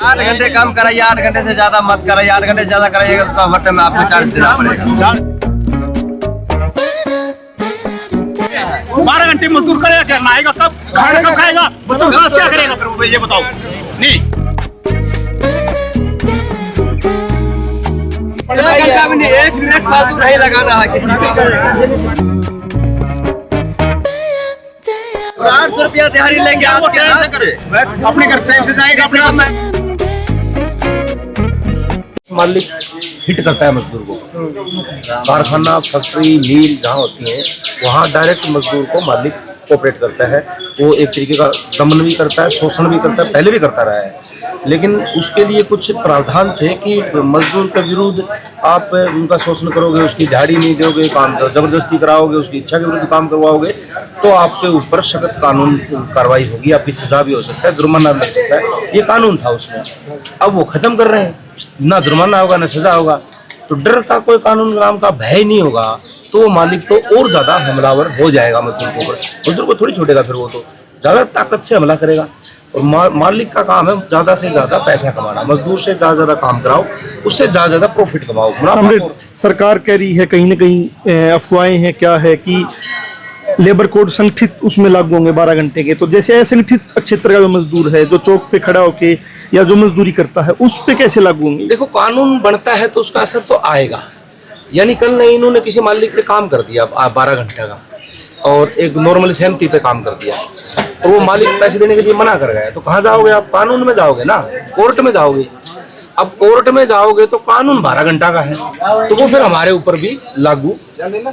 8 घंटे कम कराइए, 8 घंटे से ज्यादा मत कराइए। 8 घंटे से ज्यादा कराइएगा तो ओवर टाइम में आपको चार्ज देना पड़ेगा। 12 घंटे मजदूर करेगा क्या? नहाएगा कब, खाना कब खाएगा, बच्चों के साथ क्या करेगा फिर ये बताओ। नहीं घंटा भी नहीं, 1 मिनट मजदूर नहीं लगाना है किसी पे। और 800 रुपया दिहाड़ी लेंगे आज के रात से, बस अपने घर टाइम से जाएगा। मालिक हिट करता है मजदूर को। कारखाना, फैक्ट्री, मिल जहाँ होती है वहाँ डायरेक्ट मजदूर को मालिक कोऑपरेट करता है। वो एक तरीके का दमन भी करता है, शोषण भी करता है, पहले भी करता रहा है। लेकिन उसके लिए कुछ प्रावधान थे कि मजदूर के विरुद्ध आप उनका शोषण करोगे, उसकी दिहाड़ी नहीं दोगे, काम जबरदस्ती कराओगे, उसकी इच्छा के विरुद्ध काम करवाओगे तो आपके ऊपर सख्त कानून कार्रवाई होगी, आपकी सजा भी हो सकता है, जुर्माना लग सकता है। ये कानून था उसमें। अब वो खत्म कर रहे हैं, ना जुर्माना होगा ना सजा होगा। तो डर का कोई कानून नाम का भय नहीं होगा तो मालिक तो और ज्यादा हमलावर हो जाएगा मजदूर के ऊपर। मजदूर को थोड़ी छोड़ेगा, फिर वो तो ज्यादा ताकत से हमला करेगा। और मालिक का काम है ज्यादा से ज्यादा पैसा कमाना। मजदूर से ज्यादा काम कराओ, उससे ज्यादा प्रॉफिट कमाओ। सरकार कह रही है कहीं ना कहीं अफवाहें हैं क्या है कि लेबर कोड संगठित उसमें लागू होंगे 12 घंटे के। तो जैसे असंगठित क्षेत्र का जो मजदूर है, जो चौक पे खड़ा होके या जो मजदूरी करता है, उस पे कैसे लागू होंगे? देखो, कानून बनता है तो उसका असर तो आएगा। यानी कल नहीं इन्होंने किसी मालिक पे काम कर दिया 12 घंटे का और एक नॉर्मल सहमति पे काम कर दिया, तो वो मालिक पैसे देने के लिए मना कर गया, तो कहाँ जाओगे आप? कानून में जाओगे ना, कोर्ट में जाओगे। अब कोर्ट में जाओगे तो कानून 12 घंटा का है तो वो फिर हमारे ऊपर भी लागू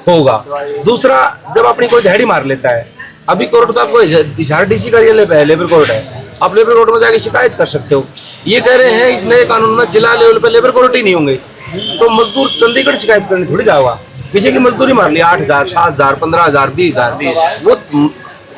होगा। दूसरा, जब अपनी कोई दिहाड़ी मार लेता है, अभी कोर्ट का कोई SRDC कार्यालय पे है, लेबर कोर्ट है, आप लेबर कोर्ट में जाके शिकायत कर सकते हो। ये कह रहे हैं इस नए कानून में जिला लेवल पे लेबर कोर्ट ही नहीं होंगे, तो मजदूर चंडीगढ़ शिकायत करने थोड़ी जाओगा। किसी की मजदूरी मार लिया 8,000, 7,000, 15,000, 20,000, वो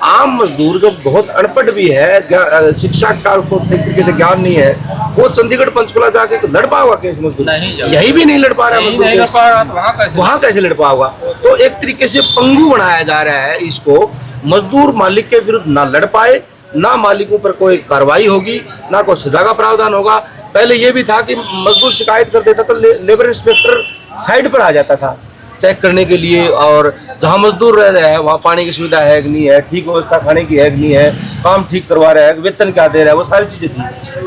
आम मजदूर जो बहुत अनपढ़ भी है, शिक्षा का को तरीके से ज्ञान नहीं है, वो चंडीगढ़ पंचकुला जाके तो लड़ पाओगा केस मजदूर? यही भी नहीं लड़ पा रहा मजदूर, वहाँ कैसे लड़ पाओगा? तो एक तरीके से पंगु बनाया जा रहा है इसको। मजदूर मालिक के विरुद्ध ना लड़ पाए, ना मालिकों पर कोई कार्रवाई होगी, ना कोई सजा का प्रावधान होगा। पहले ये भी था कि मजदूर शिकायत कर देता तो लेबर इंस्पेक्टर साइड पर आ जाता था चेक करने के लिए, और जहाँ मजदूर रह रहा है वहाँ पानी की सुविधा है कि नहीं है, ठीक व्यवस्था खाने की है कि नहीं है, काम ठीक करवा रहा है, वेतन क्या दे रहा है, वो सारी चीजें थी।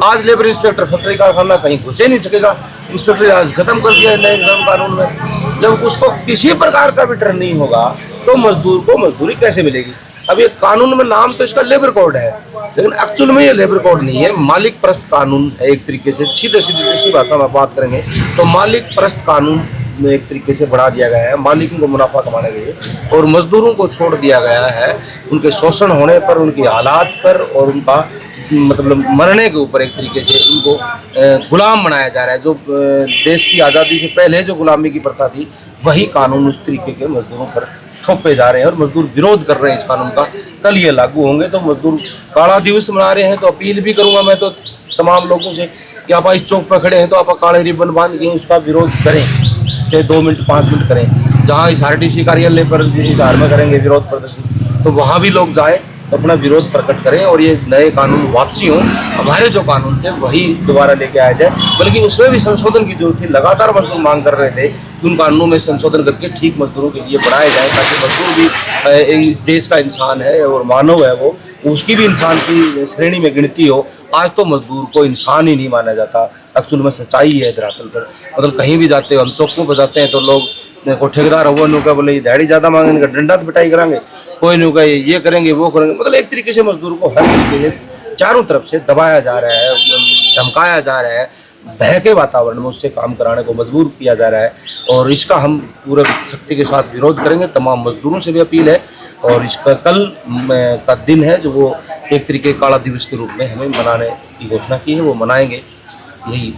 आज लेबर इंस्पेक्टर फैक्ट्री कारखाना कहीं घुसे नहीं सकेगा। इंस्पेक्टर आज खत्म कर दिया नए कानून में। जब उसको किसी प्रकार का भी डर नहीं होगा तो मजदूर को मजदूरी कैसे मिलेगी? अब ये कानून में नाम तो इसका लेबर कोड है, लेकिन एक्चुअल में ये लेबर कोड नहीं है, मालिक परस्त कानून है। एक तरीके से सीधे देसी भाषा में बात करेंगे तो मालिक परस्त कानून में एक तरीके से बढ़ा दिया गया है, मालिकों को मुनाफा कमाने के लिए, और मजदूरों को छोड़ दिया गया है उनके शोषण होने पर, उनकी हालात पर और उनका मतलब मरने के ऊपर। एक तरीके से उनको गुलाम बनाया जा रहा है। जो देश की आज़ादी से पहले जो गुलामी की प्रथा थी, वही कानून उस तरीके के मजदूरों पर थोपे जा रहे हैं और मजदूर विरोध कर रहे हैं इस कानून का। कल ये लागू होंगे तो मजदूर काला दिवस मना रहे हैं, तो अपील भी करूंगा मैं तो तमाम लोगों से कि आप इस चौक पर खड़े हैं तो आप काले रिबन बांध के उसका विरोध करें, चाहे 2 मिनट 5 मिनट करें। जहाँ SRDC कार्यालय पर इजहार में करेंगे विरोध प्रदर्शन, तो वहाँ भी लोग जाएं, अपना विरोध प्रकट करें और ये नए कानून वापसी हों। हमारे जो कानून थे वही दोबारा लेके आया जाए, बल्कि उसमें भी संशोधन की जरूरत थी। लगातार मजदूर मांग कर रहे थे कि उन कानूनों में संशोधन करके ठीक मजदूरों के लिए बढ़ाया जाए, ताकि मजदूर भी इस देश का इंसान है और मानव है, वो उसकी भी इंसान की श्रेणी में गिनती हो। आज तो मजदूर को इंसान ही नहीं माना जाता। एक्चुअल में सच्चाई है धरातल पर। मतलब कहीं भी जाते हो, हम चौकों पर जाते हैं तो लोग को ठेकेदार वो नुका बोले दिहाड़ी ज़्यादा मांगेंगे, डंडा तो पिटाई कराएंगे, कोई नहीं कहे ये करेंगे वो करेंगे। मतलब एक तरीके से मजदूर को हर तरीके से चारों तरफ से दबाया जा रहा है, धमकाया जा रहा है, भय के वातावरण में उससे काम कराने को मजबूर किया जा रहा है। और इसका हम पूरे शक्ति के साथ विरोध करेंगे। तमाम मजदूरों से भी अपील है, और इसका कल का दिन है जो वो एक तरीके काला दिवस के रूप में हमें मनाने की घोषणा की है, वो मनाएंगे। यही